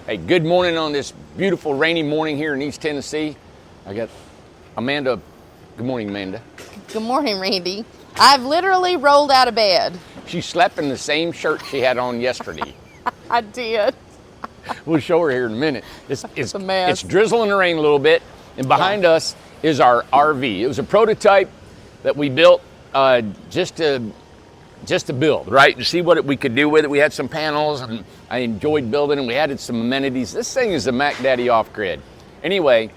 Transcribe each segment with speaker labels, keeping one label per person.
Speaker 1: Hey, good morning on this beautiful rainy morning here in East Tennessee. I got Amanda. Good morning, Amanda.
Speaker 2: Good morning, Randy. I've literally rolled out of bed.
Speaker 1: She slept in the same shirt she had on yesterday.
Speaker 2: I did.
Speaker 1: We'll show her here in a minute.
Speaker 2: It's a mess.
Speaker 1: It's drizzling the rain a little bit, and behind us is our RV. It was a prototype that we built just to build, right? To see what we could do with it. We had some panels, and I enjoyed building, and we added some amenities. This thing is a Mac Daddy off-grid. Anyway,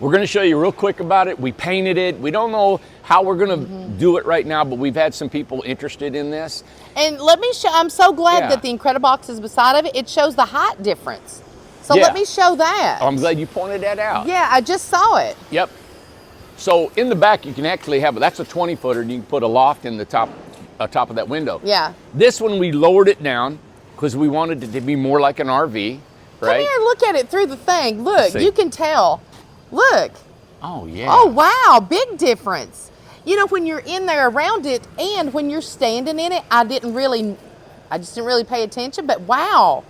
Speaker 1: we're going to show you real quick about it. We painted it. We don't know how we're going to do it right now, but we've had some people interested in this.
Speaker 2: And let me show, I'm so glad
Speaker 1: Yeah.
Speaker 2: that the Incredibox is beside of it. It shows the height difference. So
Speaker 1: Yeah.
Speaker 2: let me show that.
Speaker 1: I'm glad you pointed that out.
Speaker 2: Yeah, I just saw it.
Speaker 1: Yep. So in the back, you can actually have, that's a 20-footer, and you can put a loft in the top of that window.
Speaker 2: Yeah.
Speaker 1: This one, we lowered it down because we wanted it to be more like an RV,
Speaker 2: Come
Speaker 1: right?
Speaker 2: here and look at it through the thing. Look,
Speaker 1: see.
Speaker 2: you can tell. Look.
Speaker 1: Oh, yeah.
Speaker 2: Oh, wow. Big difference. You know, when you're in there around it and when you're standing in it, I just didn't really pay attention, but wow.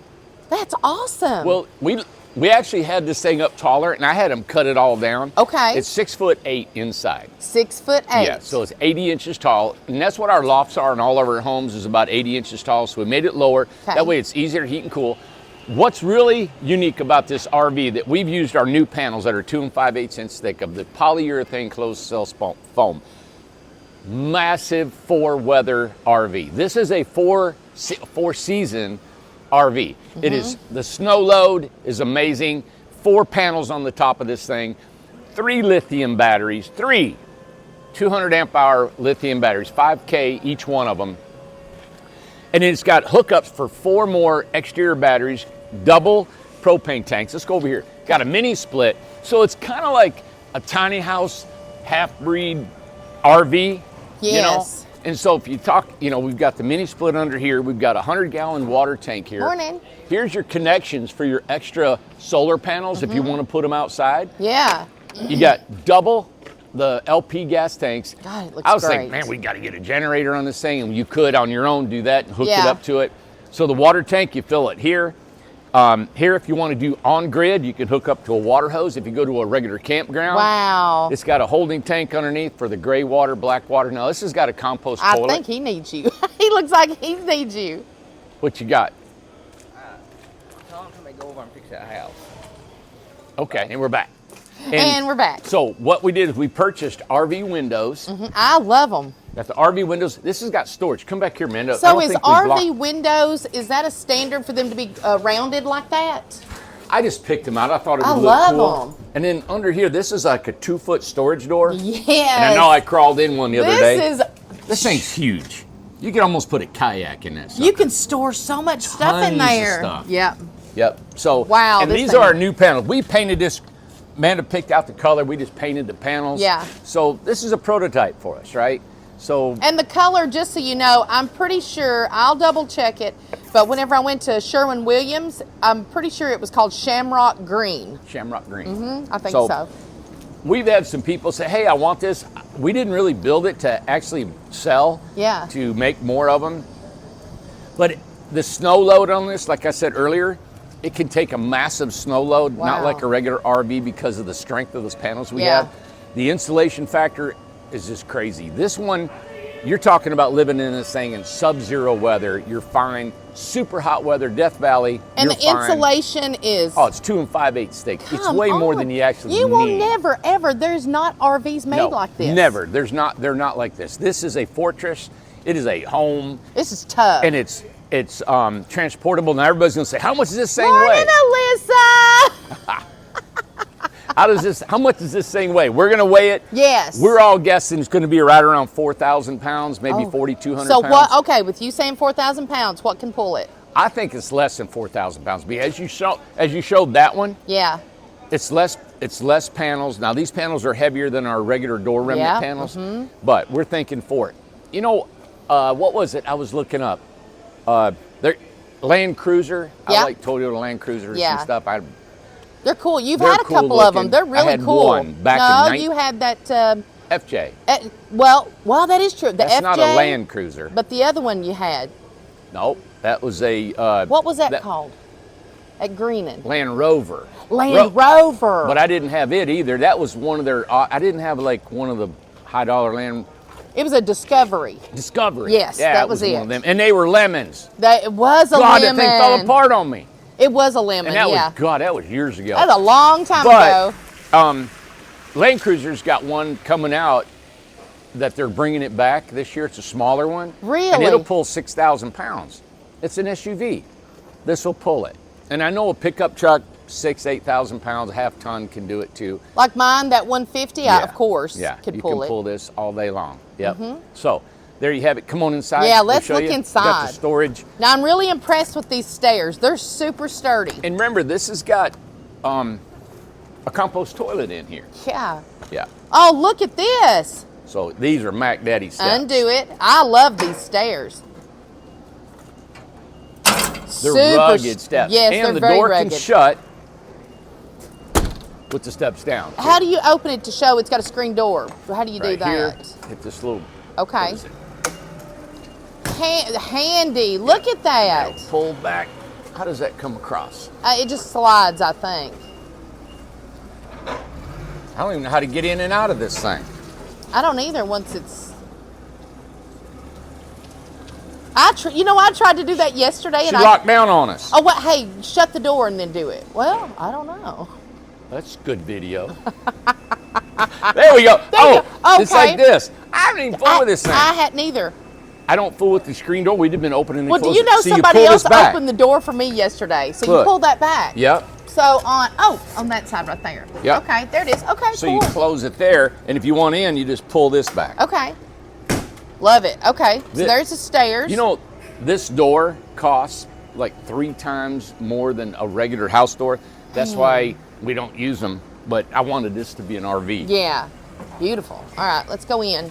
Speaker 2: That's awesome.
Speaker 1: Well, we actually had this thing up taller, and I had them cut it all down.
Speaker 2: Okay.
Speaker 1: It's 6'8" inside.
Speaker 2: 6'8".
Speaker 1: Yeah, so it's 80 inches tall, and that's what our lofts are in all of our homes is about 80 inches tall, so we made it lower.
Speaker 2: Okay.
Speaker 1: That way it's easier to heat and cool. What's really unique about this RV that we've used our new panels that are 2 5/8 inches thick of the polyurethane closed cell foam. Massive 4-weather RV. This is a four season RV. It is, the snow load is amazing. 4 panels on the top of this thing, 3 lithium batteries, 3 200 amp hour lithium batteries, 5K each one of them. And it's got hookups for 4 more exterior batteries, double propane tanks. Let's go over here. Got a mini split. So it's kind of like a tiny house, half-breed RV, you know?
Speaker 2: Yes.
Speaker 1: And so if you talk, we've got the mini split under here. We've got a 100-gallon water tank here.
Speaker 2: Morning.
Speaker 1: Here's your connections for your extra solar panels if you want to put them outside.
Speaker 2: Yeah.
Speaker 1: You got double the LP gas tanks.
Speaker 2: God, it looks
Speaker 1: I was
Speaker 2: great.
Speaker 1: thinking, man, we got to get a generator on this thing, and you could on your own do that and hook it
Speaker 2: Yeah.
Speaker 1: up to it. So the water tank, you fill it here. Here, if you want to do on-grid, you can hook up to a water hose. If you go to a regular campground,
Speaker 2: Wow.
Speaker 1: it's got a holding tank underneath for the gray water, black water. Now, this has got a compost
Speaker 2: I
Speaker 1: toilet.
Speaker 2: think he needs you. He looks like he needs you.
Speaker 1: What you got?
Speaker 3: Tell them to go over and fix that house.
Speaker 1: Okay, and we're back.
Speaker 2: And we're back.
Speaker 1: So what we did is we purchased RV windows.
Speaker 2: I love them.
Speaker 1: Got the RV windows. This has got storage. Come back here, Amanda. I
Speaker 2: So
Speaker 1: don't
Speaker 2: is
Speaker 1: think we
Speaker 2: RV
Speaker 1: blocked-
Speaker 2: windows, is that a standard for them to be rounded like that?
Speaker 1: I just picked them out. I thought it would
Speaker 2: I
Speaker 1: look
Speaker 2: love
Speaker 1: cool.
Speaker 2: 'em.
Speaker 1: And then under here, this is like a 2-foot storage door.
Speaker 2: Yes.
Speaker 1: And I know I crawled in one the other day.
Speaker 2: This is,
Speaker 1: This thing's huge. You could almost put a kayak in that.
Speaker 2: you can store so much stuff in
Speaker 1: Tons of
Speaker 2: there.
Speaker 1: stuff.
Speaker 2: Yep.
Speaker 1: Yep. So
Speaker 2: Wow,
Speaker 1: and
Speaker 2: this
Speaker 1: these
Speaker 2: thing-
Speaker 1: are our new panels. We painted this. Amanda picked out the color. We just painted the panels.
Speaker 2: Yeah.
Speaker 1: So this is a prototype for us, right? So
Speaker 2: And the color, just so you know, I'm pretty sure, I'll double check it, but whenever I went to Sherwin-Williams, I'm pretty sure it was called Shamrock Green.
Speaker 1: Shamrock Green.
Speaker 2: I think so.
Speaker 1: We've had some people say, hey, I want this. We didn't really build it to actually sell,
Speaker 2: Yeah.
Speaker 1: to make more of them. But the snow load on this, like I said earlier, it can take a massive snow load, not
Speaker 2: Wow.
Speaker 1: like a regular RV because of the strength of those panels we
Speaker 2: Yeah.
Speaker 1: have. The insulation factor is just crazy. This one, you're talking about living in this thing in sub-zero weather. You're fine. Super hot weather, Death Valley,
Speaker 2: And
Speaker 1: you're
Speaker 2: the
Speaker 1: fine.
Speaker 2: insulation is...
Speaker 1: Oh, it's 2 5/8 thick. It's
Speaker 2: Come
Speaker 1: way more
Speaker 2: on.
Speaker 1: than you actually need.
Speaker 2: You will never, ever, there's not RVs made
Speaker 1: No,
Speaker 2: like this.
Speaker 1: Never. They're not like this. This is a fortress. It is a home,
Speaker 2: This is tough.
Speaker 1: and it's transportable. Now everybody's gonna say, how much does this thing
Speaker 2: Morning,
Speaker 1: weigh?
Speaker 2: Alyssa!
Speaker 1: How much does this thing weigh? We're gonna weigh it.
Speaker 2: Yes.
Speaker 1: We're all guessing it's gonna be right around 4,000 pounds, maybe
Speaker 2: Oh.
Speaker 1: 4,200
Speaker 2: So
Speaker 1: pounds.
Speaker 2: what, okay, with you saying 4,000 pounds, what can pull it?
Speaker 1: I think it's less than 4,000 pounds. But as you showed that one,
Speaker 2: Yeah.
Speaker 1: it's less panels. Now these panels are heavier than our regular door remnant
Speaker 2: Yeah,
Speaker 1: panels, but we're thinking for it. You know, what was it? I was looking up. Land Cruiser.
Speaker 2: Yeah.
Speaker 1: I like Toyota Land Cruisers
Speaker 2: Yeah.
Speaker 1: and stuff.
Speaker 2: They're cool. You've
Speaker 1: They're
Speaker 2: had a
Speaker 1: cool
Speaker 2: couple of them.
Speaker 1: looking.
Speaker 2: They're
Speaker 1: I
Speaker 2: really
Speaker 1: had
Speaker 2: cool.
Speaker 1: one back
Speaker 2: no,
Speaker 1: in
Speaker 2: you had that.
Speaker 1: FJ.
Speaker 2: Well, that is true. The
Speaker 1: That's
Speaker 2: FJ,
Speaker 1: not a Land Cruiser.
Speaker 2: But the other one you had,
Speaker 1: Nope. That was a.
Speaker 2: what was that called? At Greenon.
Speaker 1: Land Rover.
Speaker 2: Land Rover.
Speaker 1: But I didn't have it either. That was one of their, I didn't have like one of the high dollar Land
Speaker 2: It was a Discovery.
Speaker 1: Discovery.
Speaker 2: Yes,
Speaker 1: yeah,
Speaker 2: that was
Speaker 1: one
Speaker 2: it.
Speaker 1: of them. And they were lemons.
Speaker 2: It was a
Speaker 1: God,
Speaker 2: lemon.
Speaker 1: that thing fell apart on me.
Speaker 2: It was a lemon,
Speaker 1: And that
Speaker 2: yeah.
Speaker 1: was, God, that was years ago.
Speaker 2: That was a long time
Speaker 1: But,
Speaker 2: ago.
Speaker 1: Land Cruiser's got one coming out that they're bringing it back this year. It's a smaller one.
Speaker 2: Really?
Speaker 1: And it'll pull 6,000 pounds. It's an SUV. This will pull it. And I know a pickup truck, 8,000 pounds, half ton can do it too.
Speaker 2: Like mine, that 150, I, of course,
Speaker 1: you
Speaker 2: could pull
Speaker 1: can
Speaker 2: it.
Speaker 1: pull this all day long. Yep. So there you have it. Come on inside.
Speaker 2: Yeah,
Speaker 1: We'll
Speaker 2: let's
Speaker 1: show
Speaker 2: look
Speaker 1: you.
Speaker 2: inside.
Speaker 1: Got the storage.
Speaker 2: Now, I'm really impressed with these stairs. They're super sturdy.
Speaker 1: And remember, this has got a compost toilet in here.
Speaker 2: Yeah.
Speaker 1: Yeah.
Speaker 2: Oh, look at this.
Speaker 1: So these are Mac Daddy steps.
Speaker 2: Undo it. I love these stairs.
Speaker 1: They're rugged steps.
Speaker 2: Yes,
Speaker 1: and
Speaker 2: they're
Speaker 1: the
Speaker 2: very
Speaker 1: door
Speaker 2: rugged.
Speaker 1: can shut with the steps down.
Speaker 2: How do you open it to show it's got a screen door? How do you do
Speaker 1: Right
Speaker 2: that?
Speaker 1: here, hit this little.
Speaker 2: Okay.
Speaker 1: what is it?
Speaker 2: Handy. Look at that.
Speaker 1: It'll pull back. How does that come across?
Speaker 2: It just slides, I think.
Speaker 1: I don't even know how to get in and out of this thing.
Speaker 2: I don't either once it's... You know, I tried to do that yesterday.
Speaker 1: She
Speaker 2: and
Speaker 1: locked down on us.
Speaker 2: Oh, what? Hey, shut the door and then do it. Well, I don't know.
Speaker 1: That's good video. There we go.
Speaker 2: There you go.
Speaker 1: It's
Speaker 2: Okay.
Speaker 1: like this. I haven't even fooled with this thing.
Speaker 2: I hadn't either.
Speaker 1: I don't fool with the screen door. We've been opening and
Speaker 2: Well, do
Speaker 1: closing.
Speaker 2: you know
Speaker 1: See,
Speaker 2: somebody
Speaker 1: pull
Speaker 2: else
Speaker 1: this back.
Speaker 2: opened the door for me yesterday? So you
Speaker 1: Look.
Speaker 2: pull that back.
Speaker 1: Yep.
Speaker 2: So on that side right there.
Speaker 1: Yep.
Speaker 2: Okay, there it is. Okay,
Speaker 1: So
Speaker 2: cool.
Speaker 1: you close it there, and if you want in, you just pull this back.
Speaker 2: Okay. Love it. Okay, so
Speaker 1: Thi-
Speaker 2: there's the stairs.
Speaker 1: You know, this door costs like 3 times more than a regular house door. That's why we don't use them. But I wanted this to be an RV.
Speaker 2: Yeah, beautiful. All right, let's go in.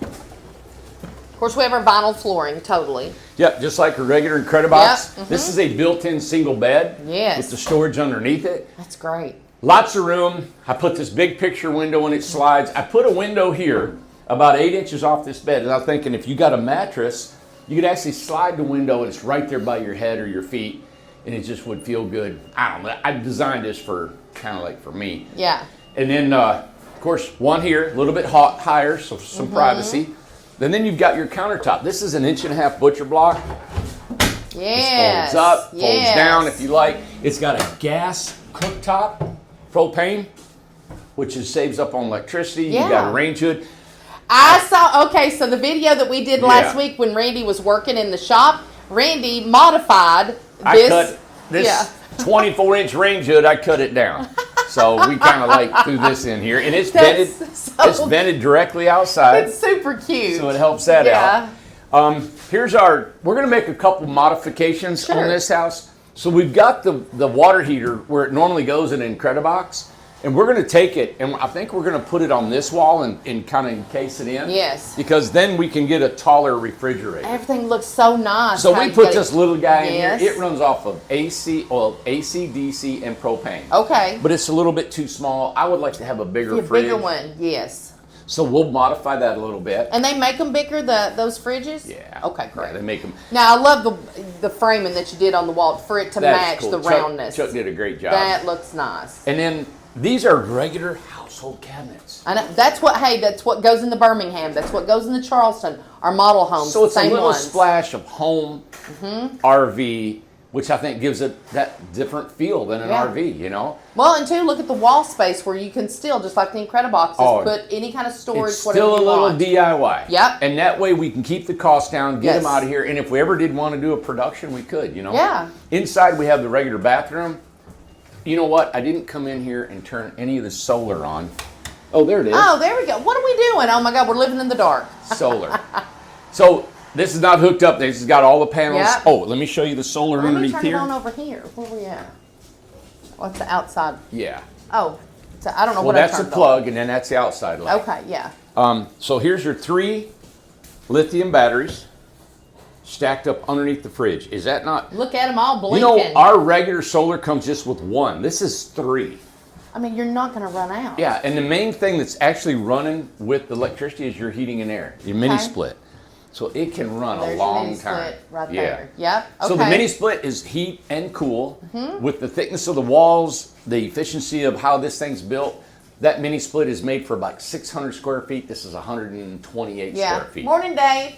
Speaker 2: Of course, we have our vinyl flooring, totally.
Speaker 1: Yep, just like a regular Incredibox.
Speaker 2: Yep,
Speaker 1: This is a built-in single bed
Speaker 2: Yes.
Speaker 1: with the storage underneath it.
Speaker 2: That's great.
Speaker 1: Lots of room. I put this big picture window and it slides. I put a window here about 8 inches off this bed. And I'm thinking if you got a mattress, you could actually slide the window and it's right there by your head or your feet. And it just would feel good. I don't know. I designed this for kind of like for me.
Speaker 2: Yeah.
Speaker 1: And then, of course, one here, a little bit higher, so some privacy. And then you've got your countertop. This is an 1.5-inch butcher block.
Speaker 2: Yes.
Speaker 1: Folds up, folds
Speaker 2: yes.
Speaker 1: down if you like. It's got a gas cooktop, propane, which saves up on electricity. You got
Speaker 2: Yeah.
Speaker 1: a range hood.
Speaker 2: I saw, okay, so the video that we did last
Speaker 1: Yeah.
Speaker 2: week when Randy was working in the shop, Randy modified
Speaker 1: I
Speaker 2: this.
Speaker 1: cut this
Speaker 2: Yeah.
Speaker 1: 24-inch range hood. I cut it down. So we kind of like threw this in here, and it's
Speaker 2: That's
Speaker 1: vented.
Speaker 2: so-
Speaker 1: It's vented directly outside,
Speaker 2: It's super cute.
Speaker 1: so it helps that
Speaker 2: Yeah.
Speaker 1: out. Here's our. We're going to make a couple modifications
Speaker 2: Sure.
Speaker 1: on this house. So we've got the water heater where it normally goes in an Incredibox, and we're going to take it, and I think we're going to put it on this wall and kind of encase it in.
Speaker 2: Yes.
Speaker 1: Because then we can get a taller refrigerator.
Speaker 2: Everything looks so nice.
Speaker 1: So
Speaker 2: how
Speaker 1: we
Speaker 2: you
Speaker 1: put
Speaker 2: got it-
Speaker 1: this little guy in
Speaker 2: Yes.
Speaker 1: here. It runs off of AC, DC, and propane.
Speaker 2: Okay.
Speaker 1: But it's a little bit too small. I would like to have a bigger
Speaker 2: The
Speaker 1: fridge.
Speaker 2: bigger one, yes.
Speaker 1: So we'll modify that a little bit.
Speaker 2: And they make them bigger, those fridges?
Speaker 1: Yeah.
Speaker 2: Okay, great.
Speaker 1: Yeah, they make them.
Speaker 2: Now, I love the framing that you did on the wall for it to
Speaker 1: That's
Speaker 2: match
Speaker 1: cool.
Speaker 2: the
Speaker 1: Chuck-
Speaker 2: roundness.
Speaker 1: Chuck did a great job.
Speaker 2: That looks nice.
Speaker 1: And then these are regular household cabinets.
Speaker 2: I know, that's what goes in the Birmingham. That's what goes in the Charleston. Our model homes,
Speaker 1: So it's
Speaker 2: the
Speaker 1: a
Speaker 2: same
Speaker 1: little
Speaker 2: ones.
Speaker 1: splash of home RV, which I think gives it that different feel than an
Speaker 2: Yeah.
Speaker 1: RV, you know?
Speaker 2: Well, and two, look at the wall space where you can still, just like the Incrediboxes,
Speaker 1: Oh,
Speaker 2: put any kind of storage,
Speaker 1: It's
Speaker 2: whatever
Speaker 1: still a
Speaker 2: you
Speaker 1: little
Speaker 2: want.
Speaker 1: DIY.
Speaker 2: Yep.
Speaker 1: And that way we can keep the costs down, get
Speaker 2: Yes.
Speaker 1: them out of here, and if we ever did want to do a production, we could, you know?
Speaker 2: Yeah.
Speaker 1: Inside we have the regular bathroom. You know what? I didn't come in here and turn any of the solar on. Oh, there it is.
Speaker 2: Oh, there we go. What are we doing? Oh my God, we're living in the dark.
Speaker 1: Solar. So this is not hooked up. This has got all the panels.
Speaker 2: Yep.
Speaker 1: Oh, let me show you the solar
Speaker 2: Let me
Speaker 1: underneath
Speaker 2: turn
Speaker 1: here.
Speaker 2: it on over here. Where we at? What's the outside?
Speaker 1: Yeah.
Speaker 2: Oh, so I don't know
Speaker 1: Well,
Speaker 2: what I
Speaker 1: that's the
Speaker 2: turned
Speaker 1: plug, and then that's the outside light.
Speaker 2: on. Okay, yeah.
Speaker 1: So here's your 3 lithium batteries stacked up underneath the fridge. Is that not?
Speaker 2: Look at them all
Speaker 1: You
Speaker 2: blinking.
Speaker 1: know, our regular solar comes just with 1. This is 3.
Speaker 2: I mean, you're not going to run out.
Speaker 1: Yeah, and the main thing that's actually running with the electricity is your heating and air, your mini
Speaker 2: Okay.
Speaker 1: split. So it can run
Speaker 2: There's
Speaker 1: a
Speaker 2: your
Speaker 1: long
Speaker 2: mini
Speaker 1: time.
Speaker 2: split right there. Yep. Okay.
Speaker 1: So the mini split is heat and cool. With the thickness of the walls, the efficiency of how this thing's built, that mini split is made for about 600 square feet. This is 128
Speaker 2: Yeah.
Speaker 1: square feet.
Speaker 2: Morning, Dave.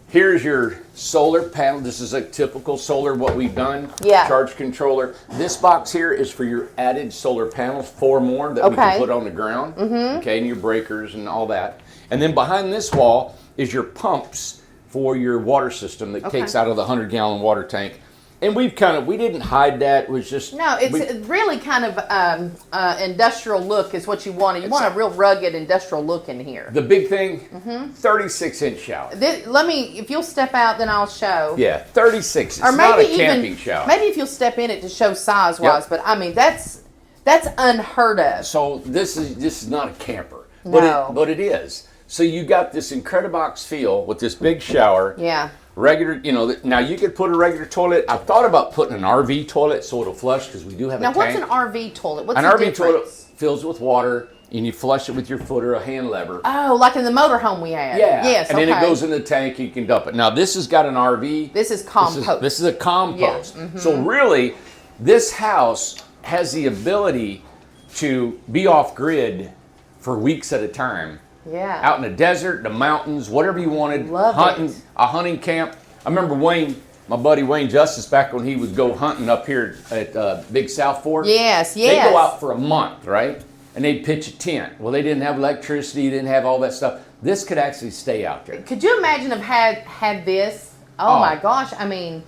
Speaker 1: Here's your solar panel. This is a typical solar, what we've done.
Speaker 2: Yeah.
Speaker 1: Charge controller. This box here is for your added solar panels, 4 more that we can
Speaker 2: Okay.
Speaker 1: put on the ground. Okay, and your breakers and all that. And then behind this wall is your pumps for your water system that
Speaker 2: Okay.
Speaker 1: takes out of the 100-gallon water tank. And we didn't hide that. It was just
Speaker 2: No, it's really kind of industrial look is what you want. You want a real rugged industrial look in here.
Speaker 1: the big thing. 36-inch shower.
Speaker 2: If you'll step out, then I'll show.
Speaker 1: Yeah, 36. It's
Speaker 2: Or maybe
Speaker 1: not a
Speaker 2: even
Speaker 1: camping shower.
Speaker 2: maybe if you'll step in it to show size wise.
Speaker 1: Yep.
Speaker 2: But I mean that's unheard of.
Speaker 1: So this is not a camper,
Speaker 2: No.
Speaker 1: but it is. So you got this Incredibox feel with this big shower.
Speaker 2: Yeah.
Speaker 1: Regular, now you could put a regular toilet. I thought about putting an RV toilet so it'll flush because we do have
Speaker 2: Now
Speaker 1: a
Speaker 2: what's
Speaker 1: tank.
Speaker 2: an RV toilet? What's
Speaker 1: An
Speaker 2: the
Speaker 1: RV
Speaker 2: difference?
Speaker 1: toilet fills with water and you flush it with your foot or a hand lever.
Speaker 2: Oh, like in the motorhome we had.
Speaker 1: Yeah.
Speaker 2: Yes.
Speaker 1: And
Speaker 2: okay.
Speaker 1: then it goes in the tank. You can dump it. Now this has got an RV.
Speaker 2: This is compost.
Speaker 1: This is a compost.
Speaker 2: Yeah. Mm-hmm.
Speaker 1: So really, this house has the ability to be off grid for weeks at a time.
Speaker 2: Yeah.
Speaker 1: Out in the desert, the mountains, whatever you wanted.
Speaker 2: Love
Speaker 1: hunting,
Speaker 2: it.
Speaker 1: a hunting camp. I remember my buddy Wayne Justice, back when he would go hunting up here at Big South Fork.
Speaker 2: Yes.
Speaker 1: They'd go out for a month, right? And they'd pitch a tent. Well, they didn't have electricity, didn't have all that stuff. This could actually stay out there.
Speaker 2: Could you imagine if had this? Oh
Speaker 1: Oh.
Speaker 2: my gosh! I mean,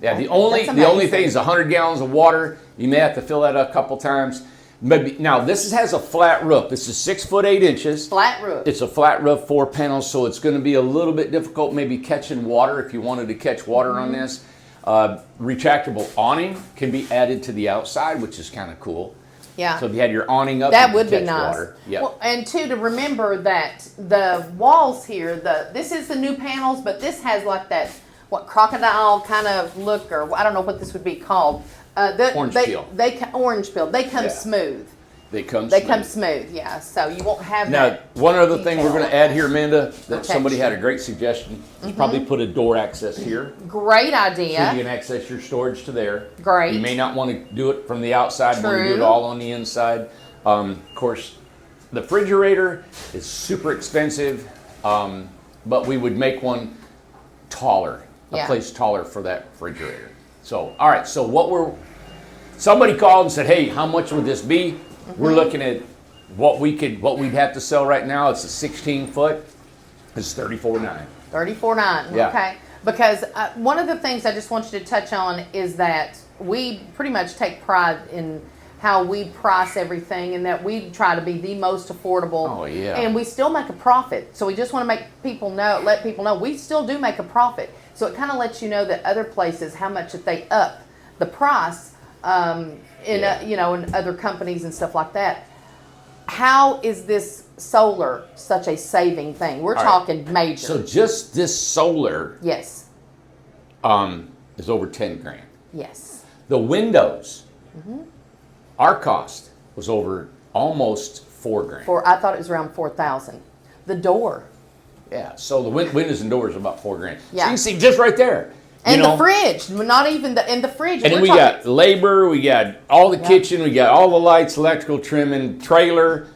Speaker 1: Yeah, the
Speaker 2: That's
Speaker 1: only
Speaker 2: amazing.
Speaker 1: thing is 100 gallons of water. You may have to fill that up a couple times. Maybe now this has a flat roof. This is 6 foot 8 inches.
Speaker 2: flat roof.
Speaker 1: It's a flat roof, 4 panels, so it's going to be a little bit difficult maybe catching water if you wanted to catch water on
Speaker 2: Mm-hmm.
Speaker 1: this. Retractable awning can be added to the outside, which is kind of cool.
Speaker 2: Yeah.
Speaker 1: So if you had your awning up,
Speaker 2: That
Speaker 1: you
Speaker 2: would
Speaker 1: could
Speaker 2: be
Speaker 1: catch
Speaker 2: nice.
Speaker 1: water. Yep.
Speaker 2: Well, and two, to remember that the walls here, this is the new panels, but this has like that crocodile kind of look, or I don't know what this would be called.
Speaker 1: Orange
Speaker 2: they,
Speaker 1: peel.
Speaker 2: Orange peel. They come
Speaker 1: Yeah.
Speaker 2: smooth.
Speaker 1: They come
Speaker 2: They
Speaker 1: smooth.
Speaker 2: come smooth. Yeah. So you won't have
Speaker 1: Now,
Speaker 2: that.
Speaker 1: one other thing we're going to add here, Amanda, that
Speaker 2: Okay.
Speaker 1: somebody had a great suggestion, is probably put a door access here.
Speaker 2: Great
Speaker 1: So
Speaker 2: idea.
Speaker 1: you can access your storage to there.
Speaker 2: Great.
Speaker 1: You may not want to do it from the outside, want to do it
Speaker 2: True.
Speaker 1: all on the inside. Of course, the refrigerator is super expensive, but we would make one taller, a
Speaker 2: Yeah.
Speaker 1: place taller for that refrigerator. So, all right, so somebody called and said, hey, how much would this be? We're looking at what we'd have to sell right now. It's a 16 foot. It's $34.9.
Speaker 2: 34.9.
Speaker 1: Yeah.
Speaker 2: Okay. Because one of the things I just want you to touch on is that we pretty much take pride in how we price everything, and that we try to be the most affordable.
Speaker 1: Oh, yeah.
Speaker 2: And we still make a profit. So we just want to let people know we still do make a profit. So it kind of lets you know that other places, how much that they up the price in other companies and stuff like that. How is this solar such a saving thing? We're
Speaker 1: right.
Speaker 2: talking major.
Speaker 1: So just this solar
Speaker 2: Yes.
Speaker 1: is over 10 grand.
Speaker 2: Yes.
Speaker 1: The windows, our cost was over almost 4 grand.
Speaker 2: I thought it was around 4,000. The door
Speaker 1: Yeah, so the windows and doors are about 4 grand. So
Speaker 2: Yeah.
Speaker 1: you can see just right there.
Speaker 2: and
Speaker 1: you know?
Speaker 2: the fridge, not even the fridge.
Speaker 1: And then
Speaker 2: We're
Speaker 1: we
Speaker 2: talking-
Speaker 1: got labor, we got all the kitchen, we got all the lights, electrical trimming, trailer,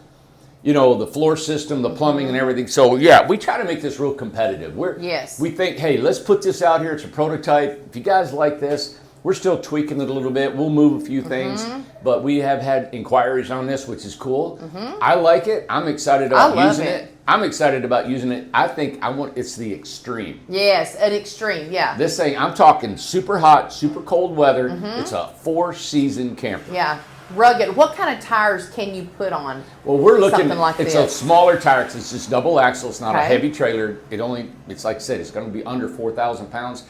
Speaker 1: the floor system, the plumbing and everything. So yeah, we try to make this real competitive.
Speaker 2: Yes.
Speaker 1: We think, hey, let's put this out here. It's a prototype. If you guys like this, we're still tweaking it a little bit. We'll move a few things, but we have had inquiries on this, which is cool. I like it. I'm excited about
Speaker 2: love
Speaker 1: using
Speaker 2: it.
Speaker 1: it. I'm excited about using it. I think it's the extreme.
Speaker 2: Yes, an extreme. Yeah.
Speaker 1: This thing, I'm talking super hot, super cold weather. It's a 4-season camper.
Speaker 2: Yeah. Rugged. What kind of tires can you put on?
Speaker 1: Well, we're looking.
Speaker 2: Something like
Speaker 1: it's
Speaker 2: this.
Speaker 1: a smaller tire. 'Cause it's just double axle. It's not a
Speaker 2: Okay.
Speaker 1: heavy trailer. It's like I said. It's going to be under 4,000 pounds.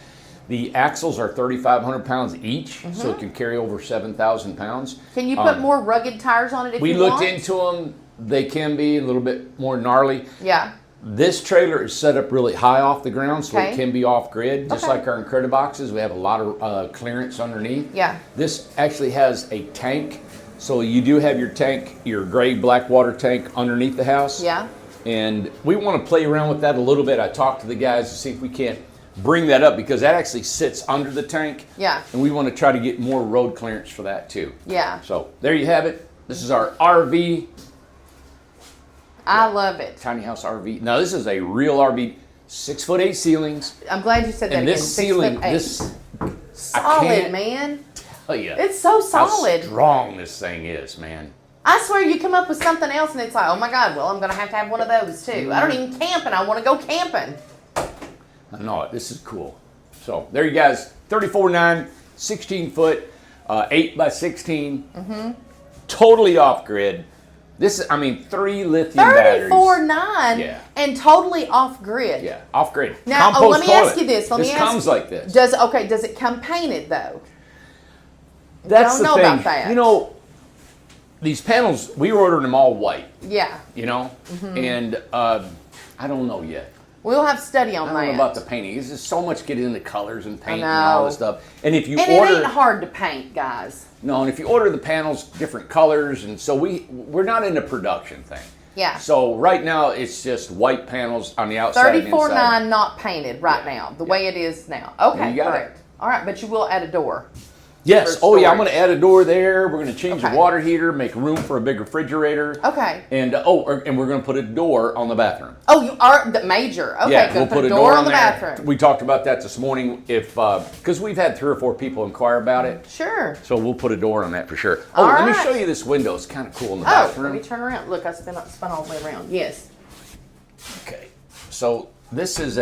Speaker 1: The axles are 3,500 pounds each, so it can carry over 7,000 pounds.
Speaker 2: Can you put more rugged tires on it if
Speaker 1: We
Speaker 2: you
Speaker 1: looked
Speaker 2: want?
Speaker 1: into them. They can be a little bit more gnarly.
Speaker 2: Yeah.
Speaker 1: This trailer is set up really high off the ground, so
Speaker 2: Okay.
Speaker 1: it can be off grid. Just
Speaker 2: Okay.
Speaker 1: like our Incrediboxes, we have a lot of clearance underneath.
Speaker 2: Yeah.
Speaker 1: This actually has a tank, so you do have your tank, your gray black water tank underneath the house.
Speaker 2: Yeah.
Speaker 1: And we want to play around with that a little bit. I talked to the guys to see if we can't bring that up because that actually sits under the tank.
Speaker 2: Yeah.
Speaker 1: And we want to try to get more road clearance for that too.
Speaker 2: Yeah.
Speaker 1: So there you have it. This is our RV,
Speaker 2: I love it.
Speaker 1: tiny house RV. Now this is a real RV, 6'8" ceilings.
Speaker 2: I'm glad you said that
Speaker 1: And
Speaker 2: again.
Speaker 1: this ceiling,
Speaker 2: 6'8".
Speaker 1: this,
Speaker 2: solid,
Speaker 1: can't
Speaker 2: man.
Speaker 1: tell you
Speaker 2: It's so solid.
Speaker 1: how strong this thing is, man.
Speaker 2: I swear you come up with something else and it's like, oh my God, well, I'm going to have one of those too. I don't even camp and I want to go camping.
Speaker 1: I know it. This is cool. So there you guys, 34.9, 16 foot, 8 by 16, totally off grid. This is, 3 lithium batteries.
Speaker 2: 34.9
Speaker 1: Yeah.
Speaker 2: and totally off grid.
Speaker 1: Yeah, off grid.
Speaker 2: Now,
Speaker 1: Compost
Speaker 2: let me
Speaker 1: toilet.
Speaker 2: ask you this.
Speaker 1: This comes like this.
Speaker 2: Does it come painted though?
Speaker 1: That's
Speaker 2: don't
Speaker 1: the
Speaker 2: know
Speaker 1: thing.
Speaker 2: about that.
Speaker 1: You know, these panels, we ordered them all white.
Speaker 2: Yeah.
Speaker 1: You know, and I don't know yet.
Speaker 2: We'll have study on
Speaker 1: I
Speaker 2: that.
Speaker 1: don't know about the painting. There's just so much getting into colors and paint and
Speaker 2: know.
Speaker 1: all this stuff. And if you
Speaker 2: And
Speaker 1: order,
Speaker 2: it ain't hard to paint, guys.
Speaker 1: no, and if you order the panels different colors, and so we're not in a production thing.
Speaker 2: Yeah.
Speaker 1: So right now it's just white panels on the outside and inside.
Speaker 2: 34.9 not painted right now, the way it is now. Okay,
Speaker 1: you got
Speaker 2: correct. All right, but you will add a door.
Speaker 1: Yes.
Speaker 2: for
Speaker 1: Oh yeah, I'm
Speaker 2: storage.
Speaker 1: going to add a door there. We're going to change
Speaker 2: Okay.
Speaker 1: the water heater, make room for a big refrigerator.
Speaker 2: Okay.
Speaker 1: And and we're going to put a door on the bathroom.
Speaker 2: Oh, you are the major. Okay,
Speaker 1: Yeah,
Speaker 2: go
Speaker 1: we'll
Speaker 2: put a door on the
Speaker 1: there.
Speaker 2: bathroom.
Speaker 1: We talked about that this morning. If because we've had 3 or 4 people inquire about it,
Speaker 2: Sure.
Speaker 1: so we'll put a door on that for sure. Oh,
Speaker 2: All
Speaker 1: let me
Speaker 2: right.
Speaker 1: show you this window. It's kind of cool in the
Speaker 2: Oh, let
Speaker 1: bathroom.
Speaker 2: me turn around. Look, I spun all the way around. Yes.
Speaker 1: Okay. So this is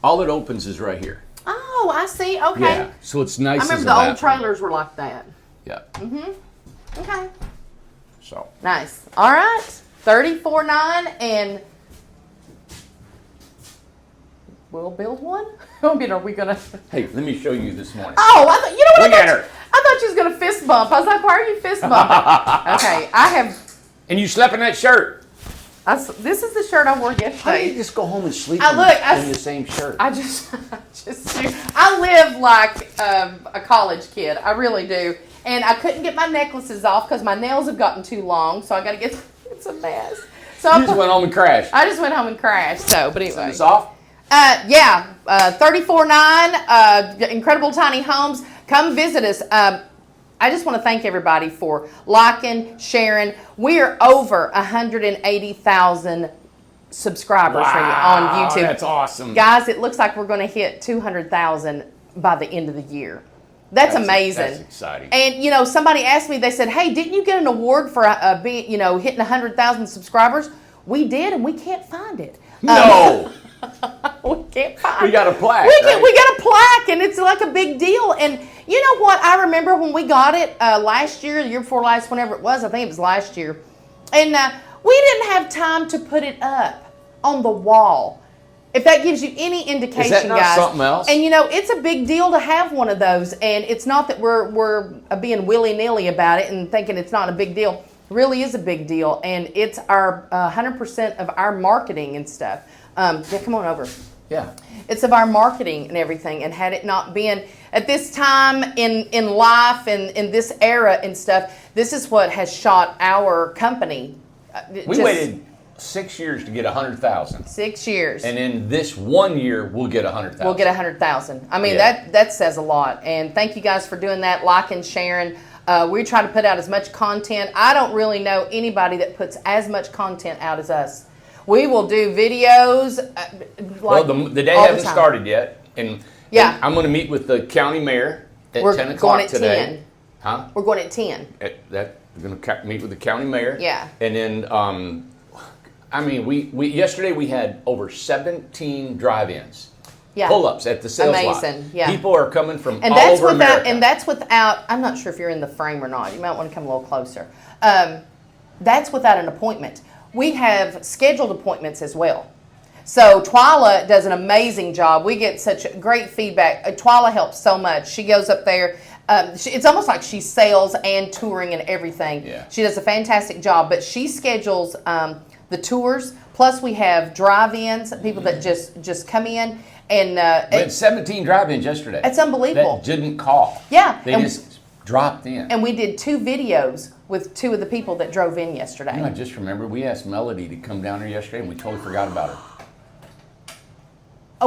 Speaker 1: all it opens is right here.
Speaker 2: Oh, I see. Okay.
Speaker 1: Yeah. So it's nice.
Speaker 2: I remember
Speaker 1: as a
Speaker 2: the old
Speaker 1: bathroom.
Speaker 2: trailers were like that.
Speaker 1: Yeah.
Speaker 2: Okay.
Speaker 1: So
Speaker 2: Nice. All right. 34.9 and we'll build one. I mean, are we gonna?
Speaker 1: hey, let me show you this morning.
Speaker 2: Oh, I thought you know what?
Speaker 1: Look at her.
Speaker 2: I thought you was gonna fist bump. I was like, why are you fist bumping? Okay, I have.
Speaker 1: And you slept in that shirt.
Speaker 2: This is the shirt I wore
Speaker 1: How do you
Speaker 2: yesterday.
Speaker 1: just go home and sleep in the same shirt?
Speaker 2: I live like a college kid. I really do. And I couldn't get my necklaces off because my nails have gotten too long. So I got to get. It's a mess. So
Speaker 1: You just went home and crashed.
Speaker 2: I just went home and crashed. So, but anyway.
Speaker 1: It's off.
Speaker 2: Yeah, 34.9, Incredible Tiny Homes. Come visit us. I just want to thank everybody for liking, sharing. We are over 180,000 subscribers on YouTube.
Speaker 1: That's awesome.
Speaker 2: Guys, it looks like we're going to hit 200,000 by the end of the year. That's amazing.
Speaker 1: That's exciting.
Speaker 2: And somebody asked me. They said, "Hey, didn't you get an award for hitting 100,000 subscribers?" We did, and we can't find it.
Speaker 1: No.
Speaker 2: We can't find.
Speaker 1: We got a plaque,
Speaker 2: We
Speaker 1: right?
Speaker 2: got a plaque, and it's like a big deal. And you know what? I remember when we got it last year, the year before last, whenever it was. I think it was last year, and we didn't have time to put it up on the wall. If that gives you any indication,
Speaker 1: Is that not
Speaker 2: guys.
Speaker 1: something else?
Speaker 2: And it's a big deal to have one of those, and it's not that we're being willy-nilly about it and thinking it's not a big deal. It really is a big deal, and it's our 100% of our marketing and stuff. Yeah, come on over.
Speaker 1: Yeah.
Speaker 2: It's of our marketing and everything, and had it not been at this time in life and in this era and stuff, this is what has shot our company.
Speaker 1: We waited 6 years to get 100,000.
Speaker 2: 6 years.
Speaker 1: And in this 1 year, we'll get 100,000.
Speaker 2: We'll get 100,000. I mean,
Speaker 1: Yeah.
Speaker 2: that says a lot. And thank you guys for doing that, liking, sharing. We try to put out as much content. I don't really know anybody that puts as much content out as us. We will do videos.
Speaker 1: Well, the day
Speaker 2: all the
Speaker 1: hasn't
Speaker 2: time.
Speaker 1: started yet. And I'm going to meet with the county mayor at
Speaker 2: We're
Speaker 1: 10 o'clock
Speaker 2: going at
Speaker 1: today.
Speaker 2: 10.
Speaker 1: Huh?
Speaker 2: We're going at 10.
Speaker 1: We're going to meet with the county mayor.
Speaker 2: Yeah.
Speaker 1: And then, we yesterday we had over 17 drive-ins.
Speaker 2: Yeah.
Speaker 1: Pull-ups at the sales lot.
Speaker 2: Amazing, yeah.
Speaker 1: People are coming from
Speaker 2: And
Speaker 1: all
Speaker 2: that's
Speaker 1: over
Speaker 2: without.
Speaker 1: America.
Speaker 2: And that's without. I'm not sure if you're in the frame or not. You might want to come a little closer. That's without an appointment. We have scheduled appointments as well. So Twyla does an amazing job. We get such great feedback. Twyla helps so much. She goes up there. It's almost like she sales and touring and everything.
Speaker 1: Yeah.
Speaker 2: She does a fantastic job. But she schedules the tours. Plus we have drive-ins, people that just come in. And
Speaker 1: we had 17 drive-ins yesterday.
Speaker 2: It's unbelievable.
Speaker 1: That didn't call.
Speaker 2: Yeah,
Speaker 1: They
Speaker 2: and
Speaker 1: just Dropped in.
Speaker 2: And we did 2 videos with 2 of the people that drove in yesterday.
Speaker 1: You know, I just remembered we asked Melody to come down here yesterday, and we totally forgot about her.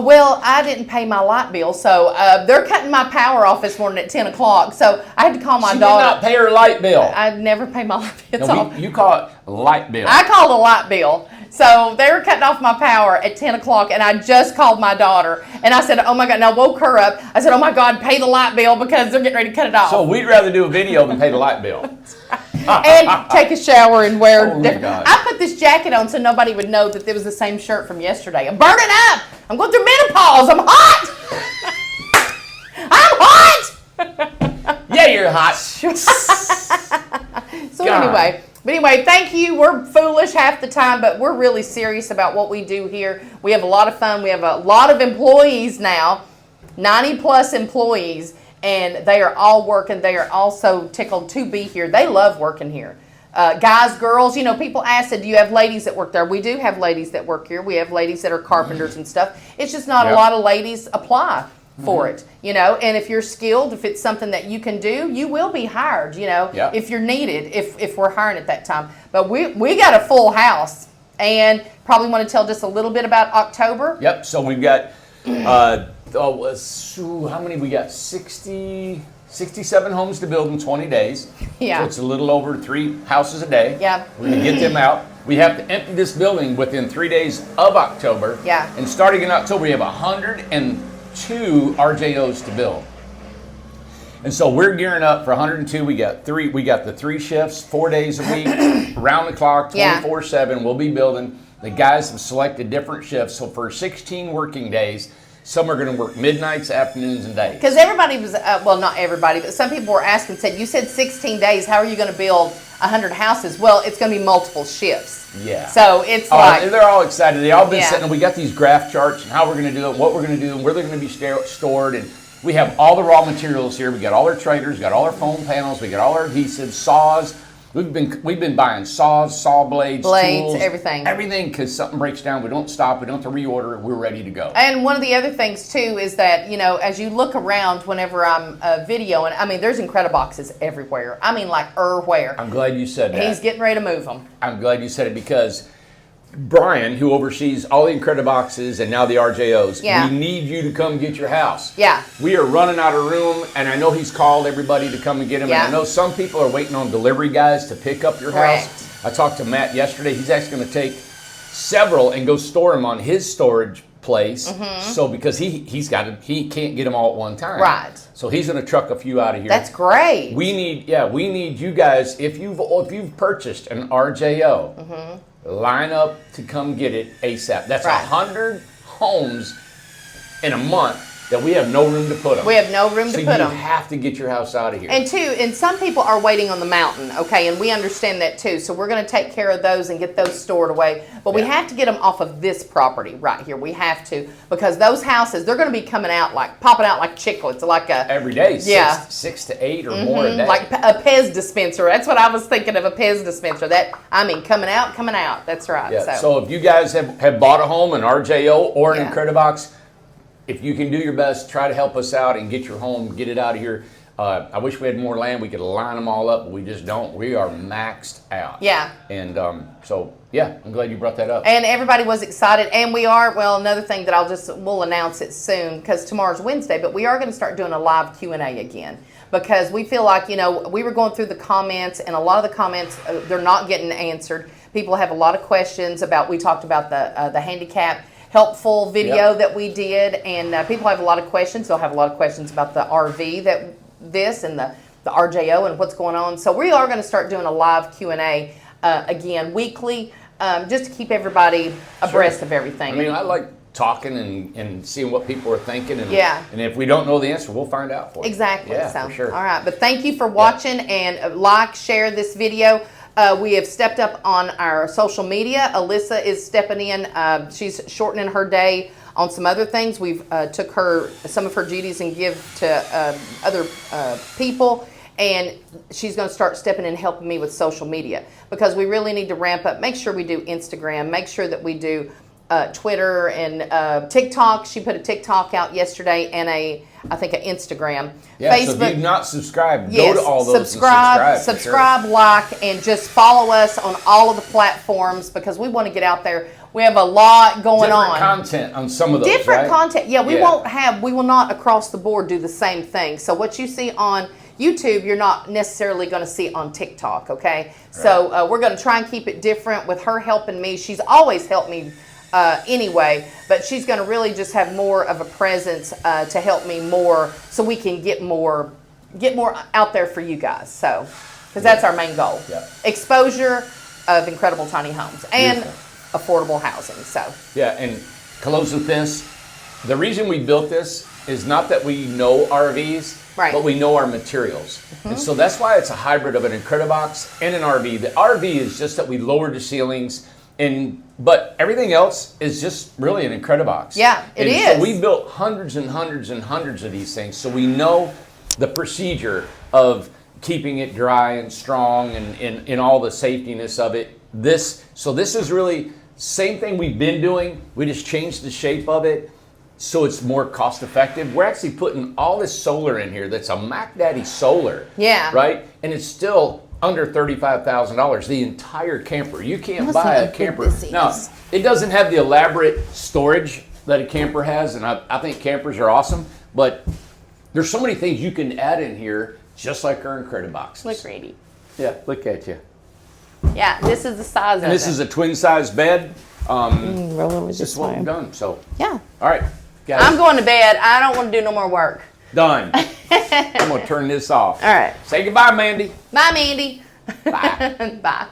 Speaker 2: Well, I didn't pay my light bill, so they're cutting my power off this morning at 10 o'clock. So I had to call my
Speaker 1: She
Speaker 2: daughter.
Speaker 1: did not pay her light bill.
Speaker 2: I never pay my light bill.
Speaker 1: No, you call it light bill.
Speaker 2: I called a light bill. So they were cutting off my power at 10 o'clock, and I just called my daughter. And I said, oh, my God. And I woke her up. I said, oh, my God, pay the light bill because they're getting ready to cut it off.
Speaker 1: So we'd rather do a video than pay the light bill.
Speaker 2: And take a shower and wear
Speaker 1: Oh,
Speaker 2: different.
Speaker 1: my God.
Speaker 2: I put this jacket on so nobody would know that it was the same shirt from yesterday. I'm burning up. I'm going through menopause. I'm hot. I'm hot.
Speaker 1: Yeah, you're hot.
Speaker 2: So
Speaker 1: God.
Speaker 2: anyway, thank you. We're foolish half the time, but we're really serious about what we do here. We have a lot of fun. We have a lot of employees now, 90 plus employees, and they are all working. They are also tickled to be here. They love working here. Guys, girls, you know, people ask, do you have ladies that work there? We do have ladies that work here. We have ladies that are carpenters and stuff. It's just not a
Speaker 1: Yep.
Speaker 2: lot of ladies apply for it, you know, and if you're skilled, if it's something that you can do, you will be hired, you know,
Speaker 1: Yep.
Speaker 2: if you're needed, if we're hiring at that time. But we got a full house, and probably want to tell just a little bit about October.
Speaker 1: Yep, so we've got, how many we got? 67 homes to build in 20 days.
Speaker 2: Yeah.
Speaker 1: So it's a little over 3 houses a day.
Speaker 2: Yeah.
Speaker 1: We're going to get them out. We have to empty this building within 3 days of October.
Speaker 2: Yeah.
Speaker 1: And starting in October, we have 102 RJOs to build. And so we're gearing up for 102. We got the 3 shifts, 4 days a week, around the clock,
Speaker 2: Yeah.
Speaker 1: 24/7. We'll be building. The guys have selected different shifts. So for 16 working days, some are going to work midnights, afternoons, and days.
Speaker 2: Because everybody was, well, not everybody, but some people were asking, said, you said 16 days, how are you going to build 100 houses? Well, it's going to be multiple shifts.
Speaker 1: Yeah.
Speaker 2: So it's like,
Speaker 1: they're all excited. They all been
Speaker 2: Yeah.
Speaker 1: sitting. We got these graph charts and how we're going to do it, what we're going to do, and where they're going to be stored. And we have all the raw materials here. We got all our traders, got all our foam panels, we got all our adhesives, saws. We've been buying saws, saw blades, tools,
Speaker 2: everything.
Speaker 1: everything, because something breaks down. We don't stop. We don't have to reorder it. We're ready to go.
Speaker 2: and one of the other things too is that, you know, as you look around whenever I'm videoing, I mean, there's Incrediboxes everywhere. I mean, like where.
Speaker 1: I'm glad you said that.
Speaker 2: He's getting ready to move them.
Speaker 1: I'm glad you said it because Brian, who oversees all the Incrediboxes and now the RJOs,
Speaker 2: Yeah.
Speaker 1: we need you to come get your house.
Speaker 2: Yeah.
Speaker 1: We are running out of room, and I know he's called everybody to come and get him.
Speaker 2: Yeah.
Speaker 1: And I know some people are waiting on delivery guys to pick up your
Speaker 2: Correct.
Speaker 1: house. I talked to Matt yesterday. He's actually going to take several and go store them on his storage place. So because he can't get them all at one time.
Speaker 2: Mm-hmm. Right.
Speaker 1: So he's going to truck a few out of here.
Speaker 2: That's great.
Speaker 1: We need you guys. If you've purchased an RJO, line up to come get it ASAP. That's
Speaker 2: Right.
Speaker 1: 100 homes in a month that we have no room to put them.
Speaker 2: We have no room to
Speaker 1: so
Speaker 2: put
Speaker 1: you
Speaker 2: them.
Speaker 1: have to get your house out of here.
Speaker 2: And some people are waiting on the mountain, okay, and we understand that too. So we're going to take care of those and get those stored away. But we
Speaker 1: Yeah.
Speaker 2: have to get them off of this property right here. We have to, because those houses, they're going to be coming out popping out like chiclets, like a
Speaker 1: Every day,
Speaker 2: Yeah.
Speaker 1: 6 to 8 or more a day.
Speaker 2: like a Pez dispenser. That's what I was thinking of, a Pez dispenser. Coming out. That's right.
Speaker 1: Yeah. So if you guys have bought a home, an RJO or an
Speaker 2: Yeah.
Speaker 1: Incredibox, if you can do your best, try to help us out and get your home, get it out of here. I wish we had more land. We could line them all up, but we just don't. We are maxed out.
Speaker 2: Yeah.
Speaker 1: And so, yeah, I'm glad you brought that up.
Speaker 2: And everybody was excited, and we are, well, another thing that we'll announce it soon, because tomorrow's Wednesday, but we are going to start doing a live Q&A again, because we feel like, you know, we were going through the comments, and a lot of the comments, they're not getting answered. People have a lot of questions we talked about the handicap helpful video
Speaker 1: Yep.
Speaker 2: that we did, and people have a lot of questions. They'll have a lot of questions about the RV and the RJO and what's going on. So we are going to start doing a live Q&A again weekly, just to keep everybody abreast of everything.
Speaker 1: I mean, I like talking and seeing what people are thinking. And,
Speaker 2: Yeah.
Speaker 1: and if we don't know the answer, we'll find out for you.
Speaker 2: Exactly.
Speaker 1: Yeah,
Speaker 2: So,
Speaker 1: for sure.
Speaker 2: all right. But thank you for watching, and share this video. We have stepped up on our social media. Alyssa is stepping in. She's shortening her day on some other things. We've took some of her duties and give to other people. And she's going to start stepping in and helping me with social media, because we really need to ramp up. Make sure we do Instagram. Make sure that we do Twitter and TikTok. She put a TikTok out yesterday and I think an Instagram.
Speaker 1: Yeah,
Speaker 2: Facebook.
Speaker 1: so if you've not subscribed,
Speaker 2: Yes,
Speaker 1: go to all those
Speaker 2: subscribe,
Speaker 1: and subscribe.
Speaker 2: like, and just follow us on all of the platforms because we want to get out there. We have a lot going
Speaker 1: Different
Speaker 2: on.
Speaker 1: content on some of those,
Speaker 2: Different
Speaker 1: right?
Speaker 2: content. Yeah, we will not across the board do the same thing. So what you see on YouTube, you're not necessarily going to see on TikTok, okay? So we're going to try and keep it different with her helping me. She's always helped me anyway, but she's going to really just have more of a presence to help me more so we can get more out there for you guys. So, because that's our main goal.
Speaker 1: Yeah.
Speaker 2: Exposure of incredible tiny homes and
Speaker 1: Beautiful.
Speaker 2: affordable housing. So,
Speaker 1: Yeah, and close with this. The reason we built this is not that we know RVs,
Speaker 2: Right.
Speaker 1: but we know our materials. And so that's why it's a hybrid of an Incredibox and an RV. The RV is just that we lowered the ceilings, but everything else is just really an Incredibox.
Speaker 2: Yeah, it
Speaker 1: and
Speaker 2: is.
Speaker 1: So we built hundreds and hundreds and hundreds of these things, so we know the procedure of keeping it dry and strong and all the safetiness of it. This is really same thing we've been doing. We just changed the shape of it so it's more cost effective. We're actually putting all this solar in here that's a Mac Daddy solar.
Speaker 2: Yeah.
Speaker 1: Right? And it's still under $35,000, the entire camper. You can't
Speaker 2: Must
Speaker 1: buy
Speaker 2: have
Speaker 1: a
Speaker 2: a good
Speaker 1: camper.
Speaker 2: business.
Speaker 1: Now, it doesn't have the elaborate storage that a camper has, and I think campers are awesome, but there's so many things you can add in here just like our Incrediboxes.
Speaker 2: look ready.
Speaker 1: Yeah, look at you.
Speaker 2: Yeah, this is the size of
Speaker 1: And this
Speaker 2: it.
Speaker 1: is a twin size bed.
Speaker 2: Rolling with
Speaker 1: This
Speaker 2: this
Speaker 1: is what we've
Speaker 2: one.
Speaker 1: done. So,
Speaker 2: Yeah.
Speaker 1: all right, guys.
Speaker 2: I'm going to bed. I don't want to do no more work.
Speaker 1: Done. I'm going to turn this off.
Speaker 2: All right.
Speaker 1: Say goodbye, Mandy.
Speaker 2: Bye, Mandy.
Speaker 1: Bye.
Speaker 2: Bye.